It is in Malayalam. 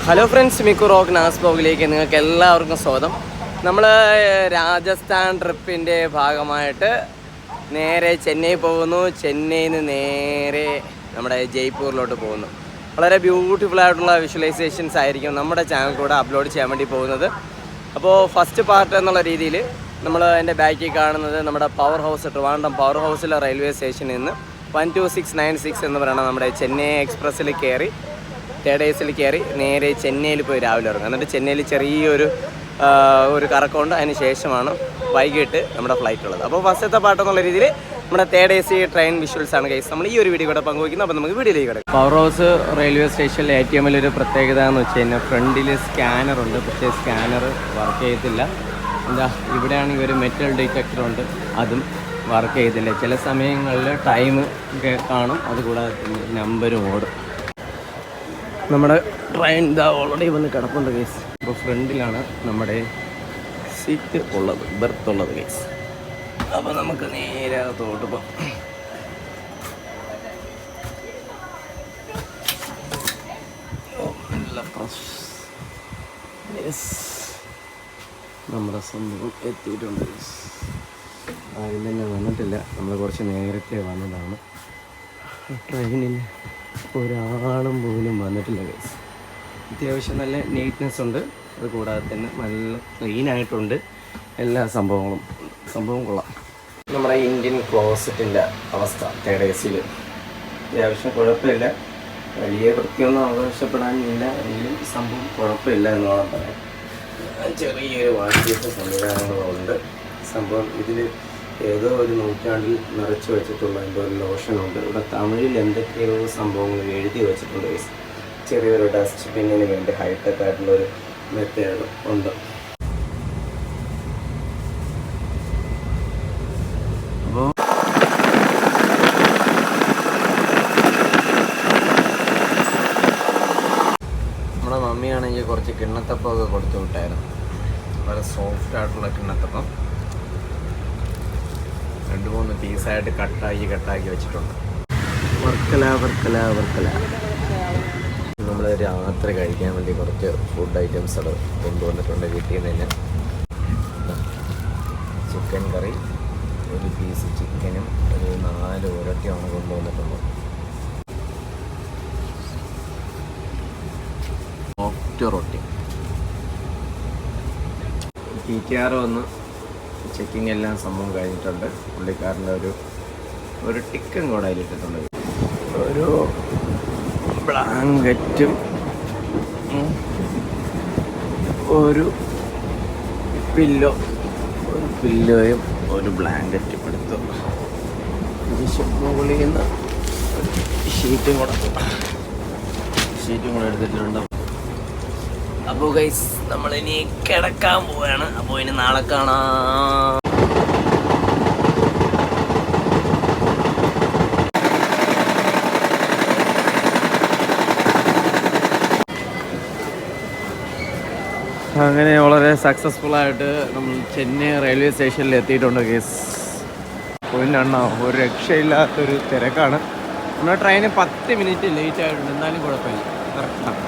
ഹലോ ഫ്രണ്ട്സ്, മിക്കു റോക്ക് നാസ് ബ്ലോഗിലേക്ക് നിങ്ങൾക്ക് എല്ലാവർക്കും സ്വാഗതം. നമ്മൾ രാജസ്ഥാൻ ട്രിപ്പിൻ്റെ ഭാഗമായിട്ട് നേരെ ചെന്നൈ പോകുന്നു. ചെന്നൈയിൽ നിന്ന് നേരെ നമ്മുടെ ജയ്പൂരിലോട്ട് പോകുന്നു. വളരെ ബ്യൂട്ടിഫുൾ ആയിട്ടുള്ള വിഷ്വലൈസേഷൻസ് ആയിരിക്കും നമ്മുടെ ചാനൽ കൂടെ അപ്ലോഡ് ചെയ്യാൻ വേണ്ടി പോകുന്നത്. അപ്പോൾ ഫസ്റ്റ് പാർട്ട് എന്നുള്ള രീതിയിൽ നമ്മൾ എൻ്റെ ബാക്കിൽ കാണുന്നത് നമ്മുടെ പവർ ഹൗസ്, ട്രിവാൻഡ്രം പവർ ഹൗസിലെ റെയിൽവേ സ്റ്റേഷനിൽ നിന്ന് 12696 എന്ന് പറയുന്ന നമ്മുടെ ചെന്നൈ എക്സ്പ്രസ്സിൽ കയറി തേർഡ് എസിൽ കയറി നേരെ ചെന്നൈയിൽ പോയി രാവിലെ ഇറങ്ങും. എന്നിട്ട് ചെന്നൈയിൽ ചെറിയൊരു കറക്കമുണ്ട്. അതിന് ശേഷമാണ് വൈകിട്ട് നമ്മുടെ ഫ്ലൈറ്റ് ഉള്ളത്. അപ്പോൾ ഫസ്റ്റത്തെ പാട്ടെന്നുള്ള രീതിയിൽ നമ്മുടെ third A C train visuals ആണ് ഗൈസ് നമ്മൾ ഈ ഒരു വീഡിയോ കൂടെ പങ്കുവയ്ക്കുന്നത്. അപ്പോൾ നമുക്ക് വീഡിയോയിലേക്ക് കിടക്കും. പവർ ഹൗസ് റെയിൽവേ സ്റ്റേഷനിലെ ATM ഒരു പ്രത്യേകത എന്ന് വെച്ച് കഴിഞ്ഞാൽ ഫ്രണ്ടിൽ സ്കാനറുണ്ട്. പക്ഷേ സ്കാനർ വർക്ക് ചെയ്യത്തില്ല. എന്താ, ഇവിടെയാണെങ്കിൽ ഒരു മെറ്റൽ ഡിറ്റക്ടറുണ്ട്, അതും വർക്ക് ചെയ്തില്ല. ചില സമയങ്ങളിൽ ടൈം കാണും, അതുകൂടാതെ നമ്പരും ഓടും. നമ്മുടെ ട്രെയിൻ ഇതാ ഓൾറെഡി വന്ന് കിടപ്പുണ്ട് കേസ്. അപ്പോൾ ഫ്രണ്ടിലാണ് നമ്മുടെ സീറ്റ് ഉള്ളത്, ബെർത്ത് ഉള്ളത് കേസ്. അപ്പോൾ നമുക്ക് നേരെ അകത്തോട്ട് പോകാം. നമ്മുടെ സംഭവം എത്തിയിട്ടുണ്ട് കേസ്. ആരും തന്നെ വന്നിട്ടില്ല, നമ്മൾ കുറച്ച് നേരത്തെ വന്നതാണ്. ട്രെയിനിൽ ഒരാളും പോലും വന്നിട്ടില്ല ഗൈസ്. അത്യാവശ്യം നല്ല നീറ്റ്നെസ് ഉണ്ട്, അതുകൂടാതെ തന്നെ നല്ല ക്ലീനായിട്ടുണ്ട്. എല്ലാ സംഭവം കൊള്ളാം. നമ്മുടെ ഇന്ത്യൻ ക്ലോസറ്റിൻ്റെ അവസ്ഥ തേർഡ് എ സിയിൽ അത്യാവശ്യം കുഴപ്പമില്ല. വലിയ വൃത്തിയൊന്നും ആവശ്യപ്പെടാനില്ല, എങ്കിലും സംഭവം കുഴപ്പമില്ല എന്ന് വേണം പറയാം. ചെറിയൊരു വാഷിംഗ് സംവിധാനങ്ങളുണ്ട്. സംഭവം ഇതിൽ ഏതോ ഒരു നൂറ്റാണ്ടിൽ നിറച്ച് വെച്ചിട്ടുള്ള എന്തോ ഒരു ലോഷനുണ്ട്. ഇവിടെ തമിഴിൽ എന്തൊക്കെയോ സംഭവങ്ങൾ എഴുതി വെച്ചിട്ടുണ്ട്. ചെറിയൊരു ഡസ്റ്റ് ബിന്നിന് വേണ്ടി ഹൈടെക് ആയിട്ടുള്ളൊരു മെത്തേഡ് ഉണ്ട്. അപ്പോൾ നമ്മുടെ മമ്മിയാണെങ്കിൽ കുറച്ച് കിണ്ണത്തപ്പമൊക്കെ കൊടുത്തു വിട്ടായിരുന്നു. വളരെ സോഫ്റ്റ് ആയിട്ടുള്ള കിണ്ണത്തപ്പം 2-3 പീസായിട്ട് കട്ടാക്കി വെച്ചിട്ടുണ്ട്. വർക്കല നമ്മൾ രാത്രി കഴിക്കാൻ വേണ്ടി കുറച്ച് ഫുഡ് ഐറ്റംസ് അത് കൊണ്ടുവന്നിട്ടുണ്ട് വീട്ടിൽ നിന്ന് തന്നെ. ചിക്കൻ കറി, ഒരു പീസ് ചിക്കനും ഒരു 4 ഉരട്ടിയാണ് കൊണ്ടുവന്നിട്ടുള്ളത്. സോഫ്റ്റ് റൊട്ടി. PTR വന്ന് ചെക്കിങ് എല്ലാം സംഭവം കഴിഞ്ഞിട്ടുണ്ട്. പുള്ളിക്കാരൻ്റെ ഒരു ടിക്കൻ കൂടെ അതിലിട്ടിട്ടുണ്ട്. ഒരു ബ്ലാങ്കറ്റും ഒരു പില്ലോയും ഒരു ബ്ലാങ്കറ്റും എടുത്തു. മുകളിൽ നിന്ന് ഷീറ്റും കൂടെ എടുത്തിട്ടുണ്ട്. അപ്പോൾ ഗൈസ് നമ്മളിനി കിടക്കാൻ പോവുകയാണ്. അപ്പോൾ ഇനി നാളെ കാണാം. അങ്ങനെ വളരെ സക്സസ്ഫുള്ളായിട്ട് നമ്മൾ ചെന്നൈ റെയിൽവേ സ്റ്റേഷനിൽ എത്തിയിട്ടുണ്ട് ഗൈസ്. പോയിൻ്റെണ്ണ ഒരു രക്ഷയില്ലാത്തൊരു തിരക്കാണ്. നമ്മുടെ ട്രെയിന് 10 മിനിറ്റ് ലേറ്റ് ആയിട്ടുണ്ട്, എന്നാലും കുഴപ്പമില്ല, കറക്റ്റാണ്.